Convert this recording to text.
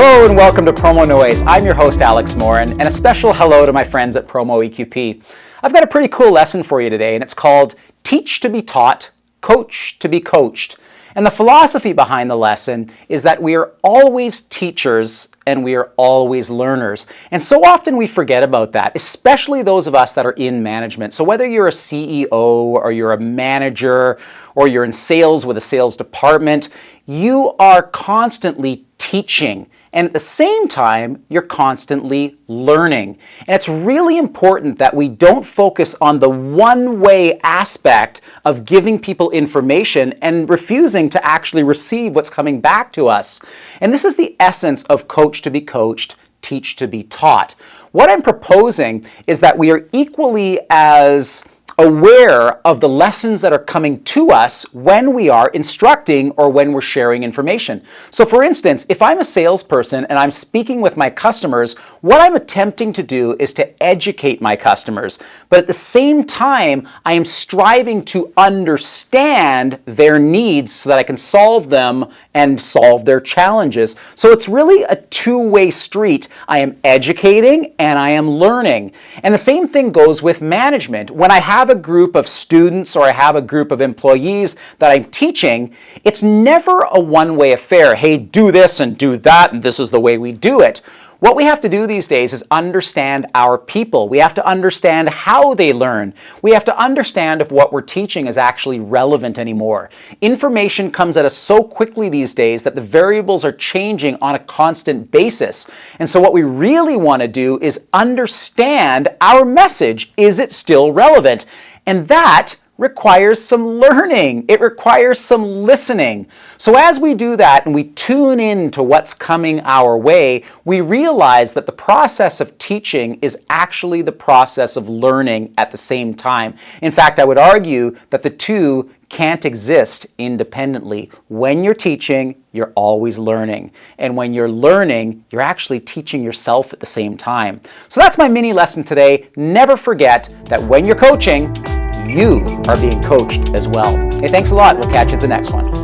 Hello and welcome to Promonoise. I'm your host Alex Morin, and a special hello to my friends at PromoEQP. I've got a pretty cool lesson for you today, and it's called Teach to be Taught, Coach to be Coached. And the philosophy behind the lesson is that we are always teachers and we are always learners. And so often we forget about that, especially those of us that are in management. So whether you're a CEO or you're a manager or you're in sales with a sales department, you are constantly teaching. And at the same time, you're constantly learning. And it's really important that we don't focus on the one-way aspect of giving people information and refusing to actually receive what's coming back to us. And this is the essence of coach to be coached, teach to be taught. What I'm proposing is that we are equally as aware of the lessons that are coming to us when we are instructing or when we're sharing information. So for instance, if I'm a salesperson and I'm speaking with my customers, what I'm attempting to do is to educate my customers. But at the same time, I am striving to understand their needs so that I can solve them and solve their challenges. So it's really a two-way street. I am educating and I am learning. And the same thing goes with management. When I have a group of students or I have a group of employees that I'm teaching, it's never a one-way affair. Hey, do this and do that, and this is the way we do it. What we have to do these days is understand our people. We have to understand how they learn. We have to understand if what we're teaching is actually relevant anymore. Information comes at us so quickly these days that the variables are changing on a constant basis. And so what we really want to do is understand our message. Is it still relevant? And that requires some learning. It requires some listening. So as we do that and we tune in to what's coming our way, we realize that the process of teaching is actually the process of learning at the same time. In fact, I would argue that the two can't exist independently. When you're teaching, you're always learning. And when you're learning, you're actually teaching yourself at the same time. So that's my mini lesson today. Never forget that when you're coaching, you are being coached as well. Hey, thanks a lot. We'll catch you at the next one.